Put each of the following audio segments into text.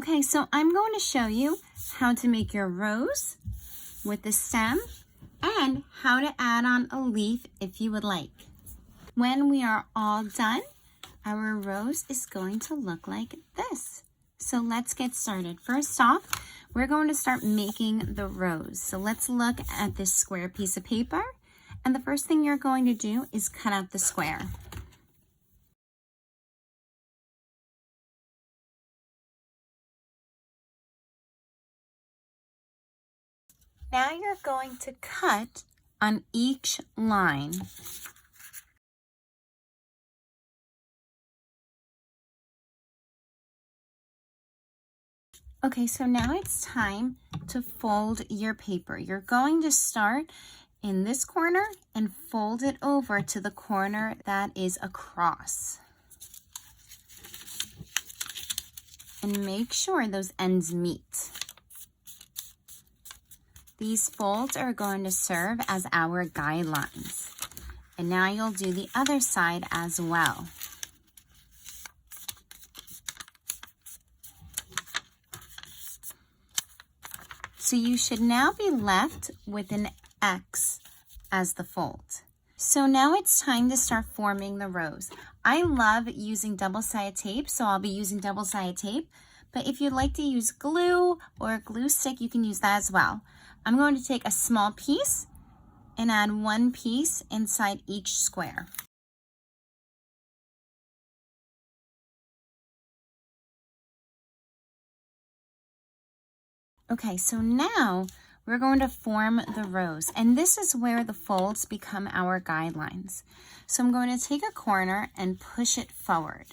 Okay, so I'm going to show you how to make your rose with the stem and how to add on a leaf if you would like. When we are all done, our rose is going to look like this. So let's get started. First off, we're going to start making the rose. So let's look at this square piece of paper. And the first thing you're going to do is cut out the square. Now you're going to cut on each line. Okay, so now it's time to fold your paper. You're going to start in this corner and fold it over to the corner that is across. And make sure those ends meet. These folds are going to serve as our guidelines. And now you'll do the other side as well. So you should now be left with an X as the fold. So now it's time to start forming the rose. I love using double-sided tape, so I'll be using double-sided tape. But if you'd like to use glue or a glue stick, you can use that as well. I'm going to take a small piece and add one piece inside each square. Okay, so now we're going to form the rose, and this is where the folds become our guidelines. So I'm going to take a corner and push it forward.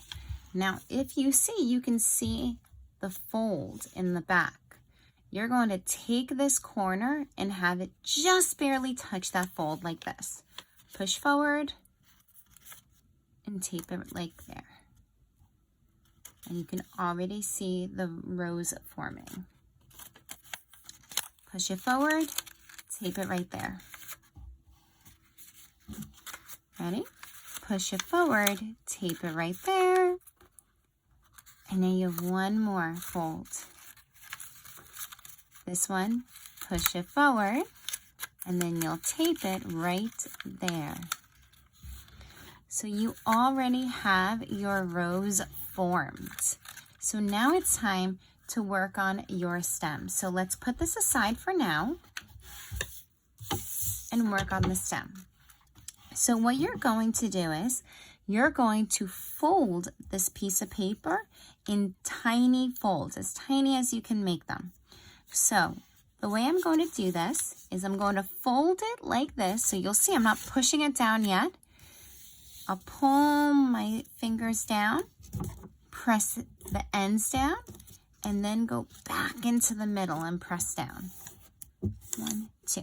Now, if you see, you can see the fold in the back. You're going to take this corner and have it just barely touch that fold like this. Push forward and tape it like there. And you can already see the rose forming. Push it forward, tape it right there. Ready? Push it forward, tape it right there. And then you have one more fold. This one, push it forward, and then you'll tape it right there. So you already have your rose formed. So now it's time to work on your stem. So let's put this aside for now and work on the stem. So what you're going to do is you're going to fold this piece of paper in tiny folds, as tiny as you can make them. So the way I'm going to do this is I'm going to fold it like this. So you'll see I'm not pushing it down yet. I'll pull my fingers down, press the ends down, and then go back into the middle and press down. 1, 2.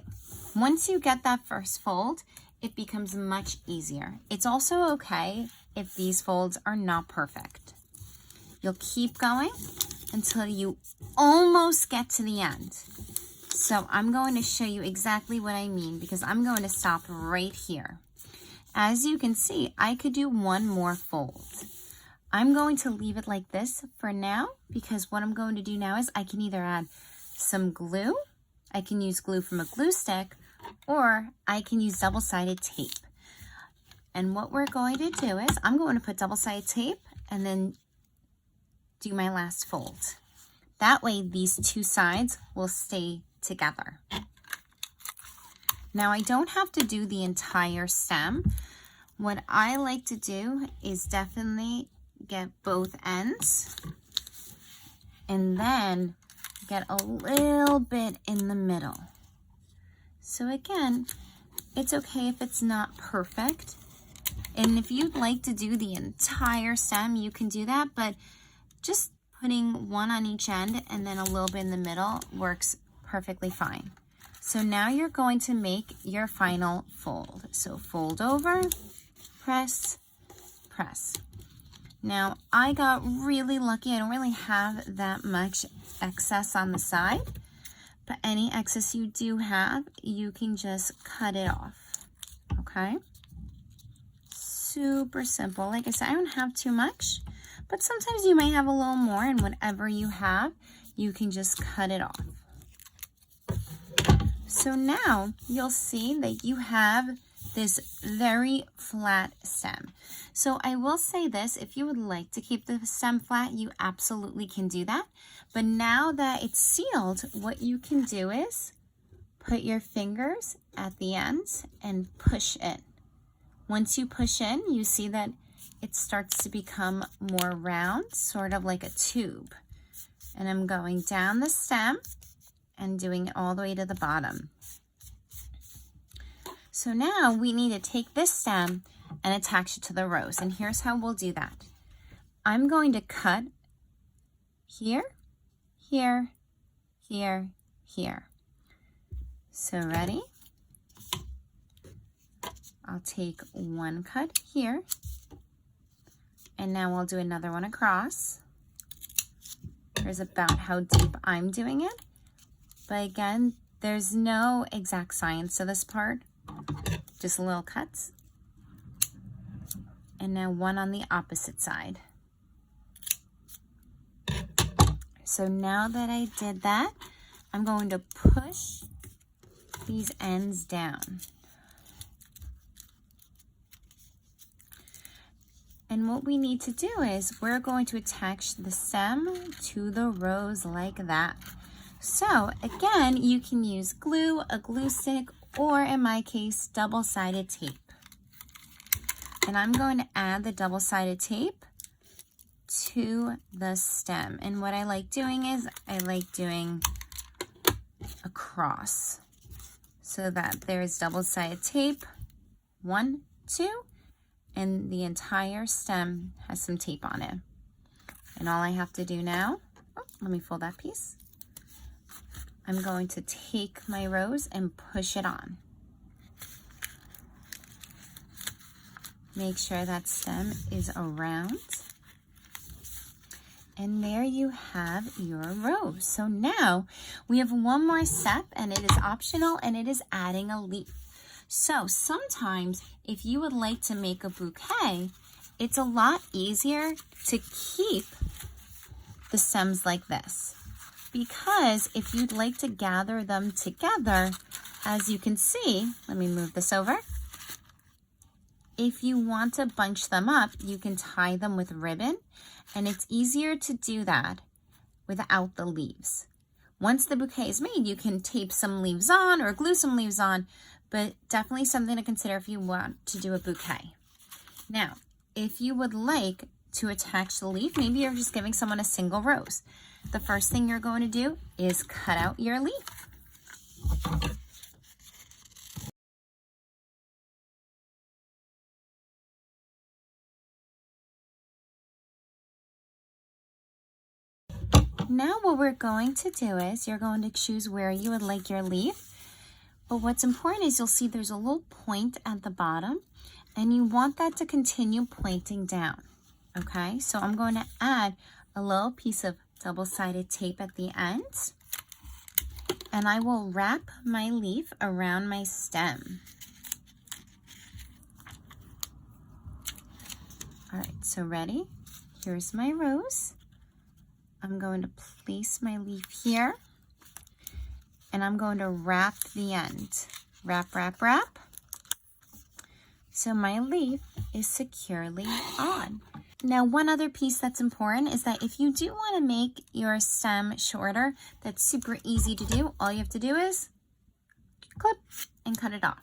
Once you get that first fold, it becomes much easier. It's also okay if these folds are not perfect. You'll keep going until you almost get to the end. So I'm going to show you exactly what I mean because I'm going to stop right here. As you can see, I could do one more fold. I'm going to leave it like this for now because what I'm going to do now is I can either add some glue, I can use glue from a glue stick, or I can use double-sided tape. And what we're going to do is I'm going to put double-sided tape and then do my last fold. That way these two sides will stay together. Now I don't have to do the entire stem. What I like to do is definitely get both ends and then get a little bit in the middle. So again, it's okay if it's not perfect. And if you'd like to do the entire stem, you can do that, but just putting one on each end and then a little bit in the middle works perfectly fine. So now you're going to make your final fold. So fold over, press, press. Now I got really lucky. I don't really have that much excess on the side, but any excess you do have, you can just cut it off, okay? Super simple. Like I said, I don't have too much, but sometimes you may have a little more, and whatever you have, you can just cut it off. So now you'll see that you have this very flat stem. So I will say this, if you would like to keep the stem flat, you absolutely can do that. But now that it's sealed, what you can do is put your fingers at the ends and push in. Once you push in, you see that it starts to become more round, sort of like a tube. And I'm going down the stem and doing it all the way to the bottom. So now we need to take this stem and attach it to the rose. And here's how we'll do that. I'm going to cut here, here, here, here. So ready? I'll take one cut here. And now I'll do another one across. Here's about how deep I'm doing it. But again, there's no exact science to this part. Just little cuts. And now one on the opposite side. So now that I did that, I'm going to push these ends down. And what we need to do is we're going to attach the stem to the rose like that. So again, you can use glue, a glue stick, or in my case, double-sided tape. And I'm going to add the double-sided tape to the stem. And what I like doing is I like doing a cross so that there's double-sided tape, 1, 2, and the entire stem has some tape on it. And all I have to do now, let me fold that piece. I'm going to take my rose and push it on. Make sure that stem is around. And there you have your rose. So now we have one more step, and it is optional, and it is adding a leaf. So sometimes if you would like to make a bouquet, it's a lot easier to keep the stems like this. Because if you'd like to gather them together, as you can see, let me move this over. If you want to bunch them up, you can tie them with ribbon, and it's easier to do that without the leaves. Once the bouquet is made, you can tape some leaves on or glue some leaves on, but definitely something to consider if you want to do a bouquet. Now, if you would like to attach the leaf, maybe you're just giving someone a single rose. The first thing you're going to do is cut out your leaf. Now what we're going to do is you're going to choose where you would like your leaf. But what's important is you'll see there's a little point at the bottom, and you want that to continue pointing down. Okay, so I'm going to add a little piece of double-sided tape at the ends, and I will wrap my leaf around my stem. All right, so ready? Here's my rose. I'm going to place my leaf here, and I'm going to wrap the end. Wrap, wrap, wrap. So my leaf is securely on. Now, one other piece that's important is that if you do want to make your stem shorter, that's super easy to do. All you have to do is clip and cut it off.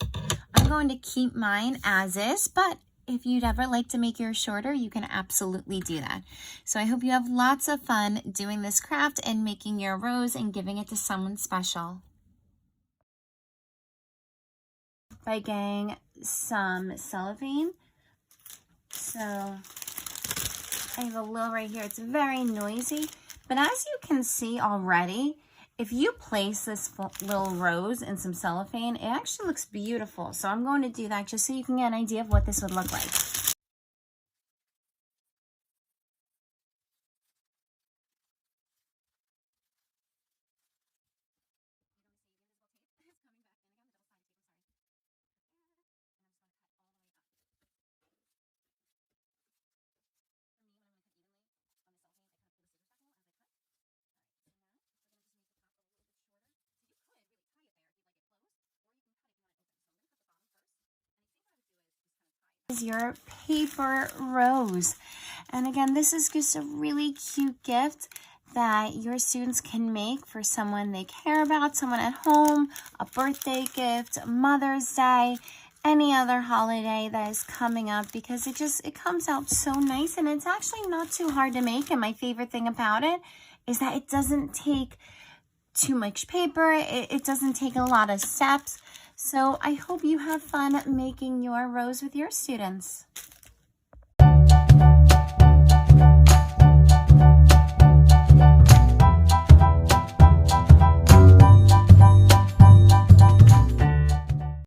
I'm going to keep mine as is, but if you'd ever like to make yours shorter, you can absolutely do that. So I hope you have lots of fun doing this craft and making your rose and giving it to someone special. By getting some cellophane. So I have a little right here. It's very noisy, but as you can see already, if you place this little rose in some cellophane, it actually looks beautiful. So I'm going to do that just so you can get an idea of what this would look like. Is your paper rose. And again, this is just a really cute gift that your students can make for someone they care about, someone at home, a birthday gift, Mother's Day, any other holiday that is coming up, because it comes out so nice, and it's actually not too hard to make. And my favorite thing about it is that it doesn't take too much paper. It doesn't take a lot of steps. So I hope you have fun making your rose with your students.